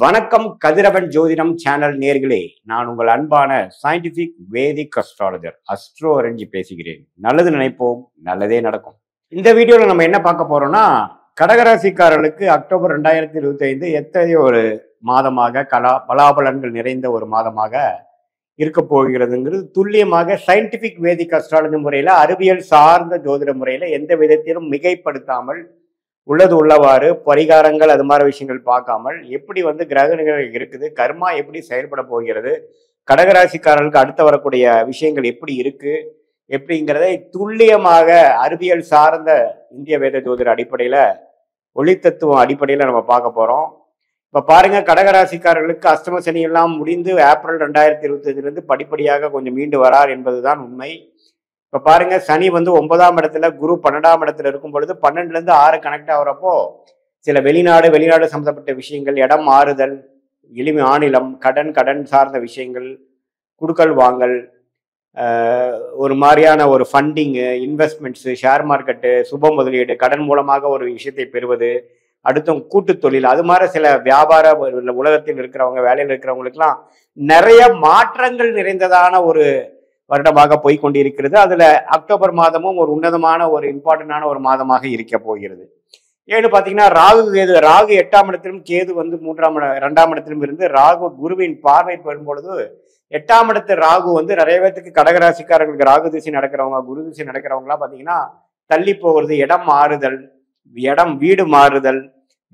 வணக்கம் கதிரவன் ஜோதிடம் சேனல் நேர்களே, நான் உங்கள் அன்பான சயின்டிபிக் வேதிக் அஸ்ட்ராலஜர் அஸ்ட்ரோ அரஞ்சி பேசுகிறேன். நல்லது நினைப்போம், நல்லதே நடக்கும். இந்த வீடியோவில் நம்ம என்ன பார்க்க போறோம்னா, கடகராசிக்காரர்களுக்கு அக்டோபர் 2025 எத்தகைய ஒரு மாதமாக பலாபலன்கள் நிறைந்த ஒரு மாதமாக இருக்க போகிறதுங்கிறது துல்லியமாக சயின்டிபிக் வேதிக் அஸ்ட்ராலஜி முறையில், அறிவியல் சார்ந்த ஜோதிட முறையில் எந்த விதத்திலும் மிகைப்படுத்தாமல் உள்ளது உள்ளவாறு பரிகாரங்கள் அது மாதிரி விஷயங்கள் பார்க்காமல் எப்படி கிரகங்கள் இருக்குது, கர்மா எப்படி செயல்பட போகிறது, கடகராசிக்காரர்களுக்கு அடுத்து வரக்கூடிய விஷயங்கள் எப்படி இருக்கு எப்படிங்கிறதை துல்லியமாக அறிவியல் சார்ந்த இந்திய வேத ஜோதிட அடிப்படையில ஒளித்தத்துவம் அடிப்படையில நம்ம பார்க்க போறோம். இப்ப பாருங்க, கடகராசிக்காரர்களுக்கு அஷ்டம சனி எல்லாம் முடிந்து ஏப்ரல் 2025 படிப்படியாக கொஞ்சம் மீண்டு வரார் என்பதுதான் உண்மை. இப்ப பாருங்க, சனி 9ஆம் இடத்துல, குரு 12ஆம் இடத்துல இருக்கும் பொழுது 12ல இருந்து 6 கனெக்ட் ஆகுறப்போ சில வெளிநாடு சம்பந்தப்பட்ட விஷயங்கள், இடம் மாறுதல், எளிமை ஆணிலம், கடன் சார்ந்த விஷயங்கள், குடுக்கல் வாங்கல், ஒரு மாதிரியான ஒரு ஃபண்டிங்கு, இன்வெஸ்ட்மெண்ட்ஸ், ஷேர் மார்க்கெட்டு, சுப முதலீடு, கடன் மூலமாக ஒரு விஷயத்தை பெறுவது, அடுத்தும் கூட்டு தொழில், அது மாதிரி சில வியாபார உலகத்தில் இருக்கிறவங்க, வேலையில் இருக்கிறவங்களுக்கெல்லாம் நிறைய மாற்றங்கள் நிறைந்ததான ஒரு வருடமாக போய்கொண்டிருக்கிறது. அதுல அக்டோபர் மாதமும் ஒரு உன்னதமான ஒரு இம்பார்ட்டன்டான ஒரு மாதமாக இருக்க போகிறது. ஏன்னு பாத்தீங்கன்னா, ராகு 8ஆம் இடத்திலும், கேது 2ஆம் இடத்திலும் இருந்து ராகு குருவின் பார்வை பெறும் பொழுது 8ஆம் இடத்து ராகு நிறைய பேருக்கு கடகராசிக்காரர்களுக்கு ராகு திசை நடக்கிறவங்க, குரு திசை நடக்கிறவங்களாம் பாத்தீங்கன்னா தள்ளி போகிறது, இடம் மாறுதல், வீடு மாறுதல்,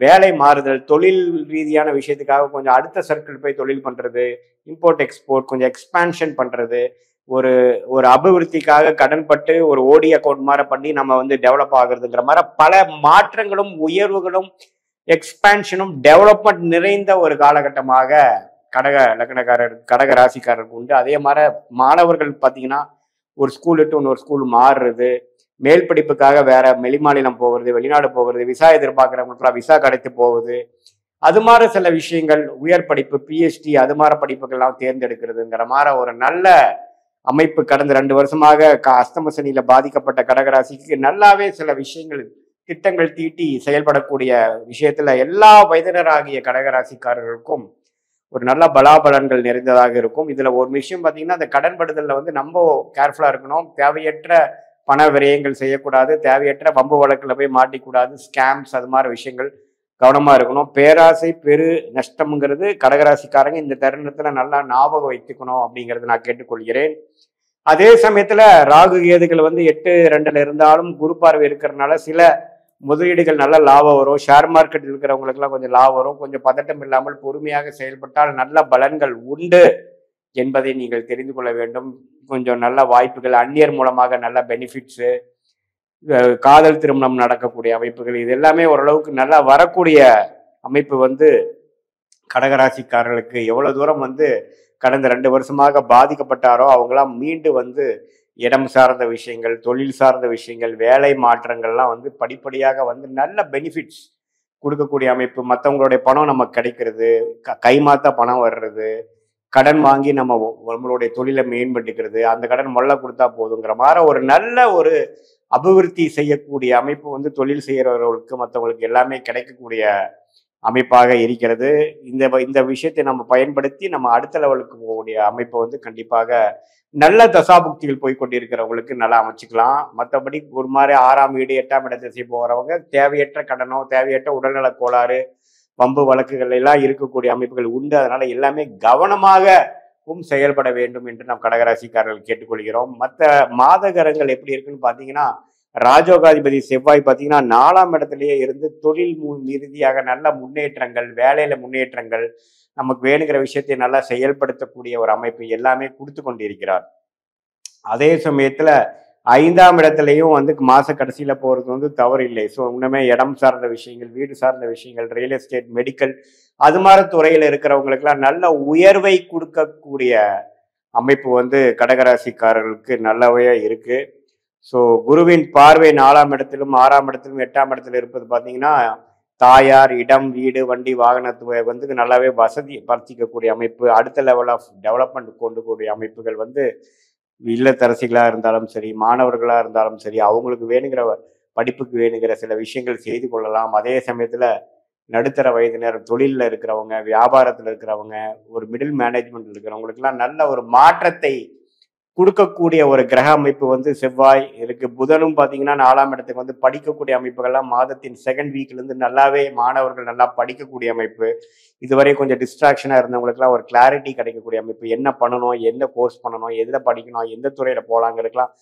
வேலை மாறுதல், தொழில் ரீதியான விஷயத்துக்காக கொஞ்சம் அடுத்த சர்க்கிள் போய் தொழில் பண்றது, இம்போர்ட் எக்ஸ்போர்ட் கொஞ்சம் எக்ஸ்பான்ஷன் பண்றது, ஒரு அபிவிருத்திக்காக கடன்பட்டு ஒரு ஓடி அக்கௌண்ட் மாதிரி பண்ணி நம்ம டெவலப் ஆகுறதுங்கிற மாதிரி பல மாற்றங்களும் உயர்வுகளும் எக்ஸ்பான்ஷனும் டெவலப்மெண்ட் நிறைந்த ஒரு காலகட்டமாக கடக ராசிக்காரருக்கு உண்டு. அதே மாதிரி மாணவர்கள் பார்த்தீங்கன்னா, ஒரு ஸ்கூல் விட்டு இன்னொரு ஸ்கூல் மாறுறது, மேல் படிப்புக்காக வேற வெளிமாநிலம் போகிறது, வெளிநாடு போகிறது, விசா எதிர்பார்க்குறவங்களுக்குலாம் விசா கிடைத்து போகுது, அது மாதிரி சில விஷயங்கள், உயர் படிப்பு, பிஹெச்டி அது மாதிரி படிப்புகள்லாம் தேர்ந்தெடுக்கிறதுங்கிற மாதிரி ஒரு நல்ல அமைப்பு கடந்த 2 வருஷமாக அஷ்டம சனியில பாதிக்கப்பட்ட கடகராசிக்கு நல்லாவே சில விஷயங்கள், திட்டங்கள் தீட்டி செயல்படக்கூடிய விஷயத்துல எல்லா வயதினராகிய கடகராசிக்காரர்களுக்கும் ஒரு நல்ல பலாபலன்கள் நிறைந்ததாக இருக்கும். இதுல ஒரு விஷயம் பார்த்தீங்கன்னா, அந்த கடன்படுதல்ல நம்ம கேர்ஃபுல்லா இருக்கணும். தேவையற்ற பண விரயங்கள் செய்யக்கூடாது, தேவையற்ற வம்பு வழக்குல போய் மாட்டிக்கூடாது, ஸ்கேம்ஸ் அது மாதிரி விஷயங்கள் கவனமா இருக்கணும். பேராசை பெரு நஷ்டம்ங்கிறது கடகராசிக்காரங்க இந்த தருணத்துல நல்லா ஞாபகம் வைத்துக்கணும் அப்படிங்கறது நான் கேட்டுக்கொள்கிறேன். அதே சமயத்துல ராகு கேதுகள் 8-2ல இருந்தாலும் குரு பார்வை இருக்கிறதுனால சில முதலீடுகள் நல்ல லாபம் வரும். ஷேர் மார்க்கெட் இருக்கிறவங்களுக்கு எல்லாம் கொஞ்சம் லாபம் வரும். கொஞ்சம் பதட்டம் இல்லாமல் பொறுமையாக செயல்பட்டால் நல்ல பலன்கள் உண்டு என்பதை நீங்கள் தெரிந்து கொள்ள வேண்டும். கொஞ்சம் நல்ல வாய்ப்புகள், அந்நியர் மூலமாக நல்ல பெனிஃபிட்ஸு, காதல் திருமணம் நடக்கக்கூடிய அமைப்புகள், இது எல்லாமே ஓரளவுக்கு நல்லா வரக்கூடிய அமைப்பு கடகராசிக்காரர்களுக்கு எவ்வளவு தூரம் கடந்த 2 வருஷமாக பாதிக்கப்பட்டாரோ அவங்களாம் மீண்டு இடம் சார்ந்த விஷயங்கள், தொழில் சார்ந்த விஷயங்கள், வேலை மாற்றங்கள்லாம் படிப்படியாக நல்ல பெனிஃபிட்ஸ் கொடுக்கக்கூடிய அமைப்பு. மற்றவங்களுடைய பணம் நமக்கு கிடைக்கிறது, கைமாத்த பணம் வர்றது, கடன் வாங்கி நம்மளுடைய தொழிலை மேம்படுத்திக்கிறது, அந்த கடன் மொல்ல கொடுத்தா போதுங்கிற மாதிரி ஒரு நல்ல ஒரு அபிவிருத்தி செய்யக்கூடிய அமைப்பு தொழில் செய்கிறவர்களுக்கு மற்றவங்களுக்கு எல்லாமே கிடைக்கக்கூடிய அமைப்பாக இருக்கிறது. இந்த விஷயத்தை நம்ம பயன்படுத்தி நம்ம அடுத்த லெவலுக்கு போகக்கூடிய அமைப்பை கண்டிப்பாக நல்ல தசாபுக்திகள் போய்கொண்டிருக்கிறவங்களுக்கு நல்லா அமைச்சுக்கலாம். மற்றபடி ஒரு மாதிரி 6ஆம் வீடு 8ஆம் இட திசை போகிறவங்க தேவையற்ற கடனோ, தேவையற்ற உடல்நல கோளாறு, வம்பு வழக்குகள் எல்லாம் இருக்கக்கூடிய அமைப்புகள் உண்டு. அதனால எல்லாமே கவனமாகவும் செயல்பட வேண்டும் என்று நாம் கடகராசிக்காரர்கள் கேட்டுக்கொள்கிறோம். மற்ற மாதகரங்கள் எப்படி இருக்குன்னு பார்த்தீங்கன்னா, ராஜோகாதிபதி செவ்வாய் பார்த்தீங்கன்னா 4ஆம் இடத்திலேயே இருந்து தொழில் ரீதியாக நல்ல முன்னேற்றங்கள், வேலையில முன்னேற்றங்கள், நமக்கு வேணுங்கிற விஷயத்தை நல்லா செயல்படுத்தக்கூடிய ஒரு அமைப்பு எல்லாமே கொடுத்து கொண்டிருக்கிறார். அதே சமயத்துல 5ஆம் இடத்துலையும் மாச கடைசியில போறது தவறு இல்லை. ஸோ இன்னுமே இடம் சார்ந்த விஷயங்கள், வீடு சார்ந்த விஷயங்கள், ரியல் எஸ்டேட், மெடிக்கல் அது மாதிரி துறையில இருக்கிறவங்களுக்கெல்லாம் நல்ல உயர்வை கொடுக்கக்கூடிய அமைப்பு கடகராசிக்காரர்களுக்கு நல்லாவே இருக்கு. ஸோ குருவின் பார்வை 4ஆம் இடத்திலும் 6ஆம் இடத்திலும் 8ஆம் இடத்துல இருப்பது பார்த்தீங்கன்னா, தாயார், இடம், வீடு, வண்டி, வாகனத்துவ நல்லாவே வசதி பறிச்சிக்கக்கூடிய அமைப்பு, அடுத்த லெவல் ஆஃப் டெவலப்மெண்ட் கொண்டு கூடிய அமைப்புகள் இல்லத்தரசிகளாக இருந்தாலும் சரி, மாணவர்களாக இருந்தாலும் சரி, அவங்களுக்கு வேணுங்கிற படிப்புக்கு வேணுங்கிற சில விஷயங்கள் செய்து கொள்ளலாம். அதே சமயத்தில் நடுத்தர வயதினர், தொழிலில் இருக்கிறவங்க, வியாபாரத்தில் இருக்கிறவங்க, ஒரு மிடில் மேனேஜ்மெண்ட் இருக்கிறவங்களுக்கெல்லாம் நல்ல ஒரு மாற்றத்தை கொடுக்கக்கூடிய ஒரு கிரக அமைப்பு வந்து செவ்வாய் இருக்கு. புதனும் பார்த்தீங்கன்னா 4ஆம் இடத்துக்கு வந்து படிக்கக்கூடிய அமைப்புகள்லாம் மாதத்தின் செகண்ட் வீக்லேருந்து நல்லாவே மாணவர்கள் நல்லா படிக்கக்கூடிய அமைப்பு. இதுவரை கொஞ்சம் டிஸ்ட்ராக்ஷனாக இருந்தவங்களுக்குலாம் ஒரு கிளாரிட்டி கிடைக்கக்கூடிய அமைப்பு. என்ன பண்ணணும், என்ன கோர்ஸ் பண்ணணும், எதில் படிக்கணும், எந்த துறையில் போகலாங்கிறதுக்கெல்லாம்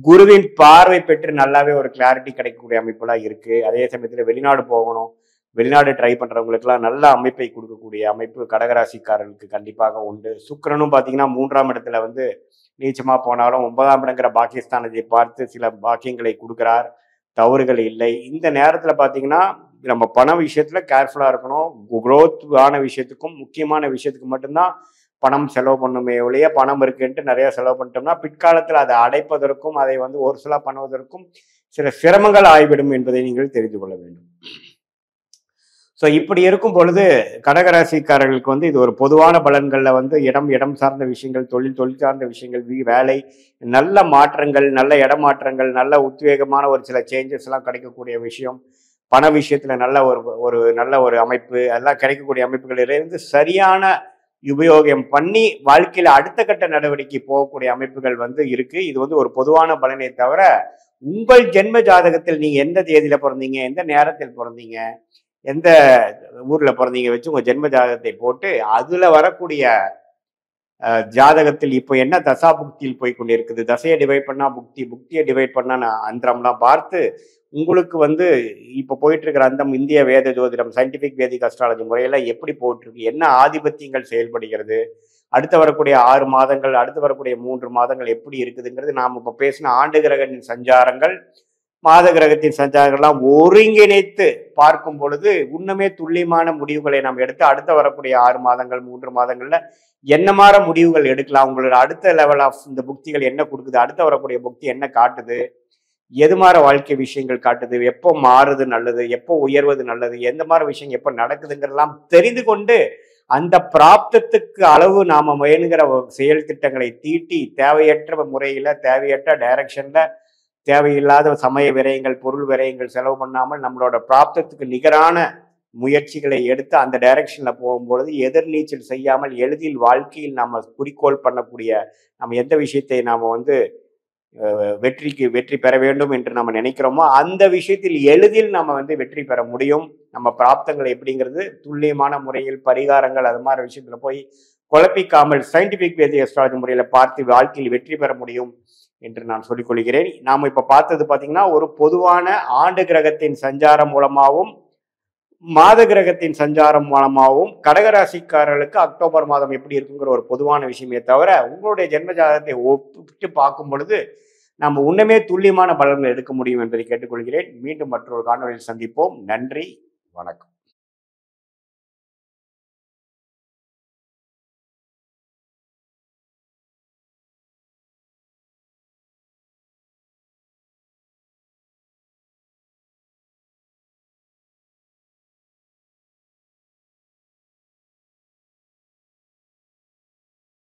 குருவின் பார்வை பெற்று நல்லாவே ஒரு கிளாரிட்டி கிடைக்கக்கூடிய அமைப்புலாம் இருக்குது. அதே சமயத்தில் வெளிநாடு போகணும், வெளிநாடு ட்ரை பண்ணுறவங்களுக்குலாம் நல்ல அமைப்பை கொடுக்கக்கூடிய அமைப்பு கடகராசிக்காரர்களுக்கு கண்டிப்பாக உண்டு. சுக்கிரனும் பார்த்தீங்கன்னா 3ஆம் இடத்துல வந்து நீச்சமாக போனாலும் 9ஆம் இடங்கிற பாக்கியஸ்தானத்தை பார்த்து சில பாக்கியங்களை கொடுக்குறார். தவறுகள் இல்லை. இந்த நேரத்தில் பார்த்தீங்கன்னா நம்ம பண விஷயத்தில் கேர்ஃபுல்லாக இருக்கணும். குரோத் ஆன விஷயத்துக்கும் முக்கியமான விஷயத்துக்கு மட்டும்தான் பணம் செலவு பண்ணுமே ஒழிய பணம் இருக்குன்ட்டு நிறைய செலவு பண்ணிட்டோம்னா பிற்காலத்தில் அதை அடைப்பதற்கும் அதை வந்து ஒரு சில பண்ணுவதற்கும் சில சிரமங்கள் ஆகிவிடும் என்பதை நீங்கள் தெரிந்து கொள்ள வேண்டும். ஸோ இப்படி இருக்கும் பொழுது கடகராசிக்காரர்களுக்கு வந்து இது ஒரு பொதுவான பலன்களில் வந்து இடம் சார்ந்த விஷயங்கள், தொழில் சார்ந்த விஷயங்கள், வேலை, நல்ல மாற்றங்கள், நல்ல இடமாற்றங்கள், நல்ல உத்வேகமான ஒரு சில சேஞ்சஸ் எல்லாம் கிடைக்கக்கூடிய விஷயம், பண விஷயத்தில் நல்ல ஒரு நல்ல ஒரு அமைப்பு, அதெல்லாம் கிடைக்கக்கூடிய அமைப்புகளிலிருந்து சரியான உபயோகம் பண்ணி வாழ்க்கையில் அடுத்த கட்ட நடவடிக்கை போகக்கூடிய அமைப்புகள் வந்து இருக்கு. இது வந்து ஒரு பொதுவான பலனை தவிர உங்கள் ஜென்ம ஜாதகத்தில் நீங்க எந்த தேதியில பிறந்தீங்க, எந்த நேரத்தில் பிறந்தீங்க, எந்த ஊர்ல பிறந்தீங்க வச்சு உங்க ஜென்ம ஜாதகத்தை போட்டு அதுல வரக்கூடிய ஜாதகத்தில் இப்போ என்ன தசா புக்தியில் போய் கொண்டிருக்குது, தசையை டிவைட் பண்ணா புக்தி, புக்தியை டிவைட் பண்ணா அந்தரம்லாம் பார்த்து உங்களுக்கு வந்து இப்போ போயிட்டு இருக்கிற அந்த இந்திய வேத ஜோதிடம், சயின்டிபிக் வேதிக் அஸ்ட்ராலஜி முறையில எப்படி போயிட்டு இருக்கு, என்ன ஆதிபத்தியங்கள் செயல்படுகிறது, அடுத்து வரக்கூடிய 6 மாதங்கள், அடுத்து வரக்கூடிய 3 மாதங்கள் எப்படி இருக்குதுங்கிறது நாம் இப்போ பேசின ஆண்டு கிரகத்தின் சஞ்சாரங்கள், மாத கிரகத்தின் சஞ்சாரங்கள்லாம் ஒருங்கிணைத்து பார்க்கும் பொழுது இன்னுமே துல்லியமான முடிவுகளை நாம் எடுத்து அடுத்த வரக்கூடிய 6 மாதங்கள் 3 மாதங்கள்ல என்ன மாதிரி முடிவுகள் எடுக்கலாம், உங்களோட அடுத்த லெவல் ஆஃப் இந்த புக்திகள் என்ன கொடுக்குது, அடுத்த வரக்கூடிய புக்தி என்ன காட்டுது, எது மாதிரி வாழ்க்கை விஷயங்கள் காட்டுது, எப்போ மாறுது நல்லது, எப்போ உயர்வது நல்லது, எந்த மாதிரி விஷயம் எப்போ நடக்குதுங்கிறதெல்லாம் தெரிந்து கொண்டு அந்த பிராப்தத்துக்கு அளவு நாம வேணுங்கிற செயல் திட்டங்களை தீட்டி தேவையற்ற முறையில, தேவையற்ற டைரக்ஷன்ல, தேவையில்லாத சமய விரயங்கள், பொருள் விரயங்கள் செலவு பண்ணாமல் நம்மளோட பிராப்தத்துக்கு நிகரான முயற்சிகளை எடுத்து அந்த டைரக்ஷன்ல போகும்பொழுது எதிர்நீச்சல் செய்யாமல் எளிதில் வாழ்க்கையில் நம்ம குறிக்கோள் பண்ணக்கூடிய நம்ம எந்த விஷயத்தை நாம வந்து வெற்றி பெற வேண்டும் என்று நம்ம நினைக்கிறோமோ அந்த விஷயத்தில் எளிதில் நம்ம வந்து வெற்றி பெற முடியும். நம்ம பிராப்தங்கள் எப்படிங்கிறது துல்லியமான முறையில் பரிகாரங்கள் அது மாதிரி விஷயத்துல போய் குழப்பிக்காமல் சயின்டிபிக் வேதிக் அஸ்ட்ராலஜி முறையில பார்த்து வாழ்க்கையில் வெற்றி பெற முடியும் என்று நான் சொல்லிக் கொள்கிறேன். நாம் இப்ப பார்த்தது பாத்தீங்கன்னா ஒரு பொதுவான ஆண்டு கிரகத்தின் சஞ்சாரம் மூலமாகவும் மாத கிரகத்தின் சஞ்சாரம் மூலமாகவும் கடகராசிக்காரர்களுக்கு அக்டோபர் மாதம் எப்படி இருக்குங்கிற ஒரு பொதுவான விஷயமே தவிர உங்களுடைய ஜென்ம ஜாதகத்தை ஒப்பிட்டு பார்க்கும் பொழுது நம்ம உண்மையே துல்லியமான பலன்கள் எடுக்க முடியும் என்பதை கேட்டுக்கொள்கிறேன். மீண்டும் மற்றொரு காணொலியில் சந்திப்போம். நன்றி, வணக்கம்.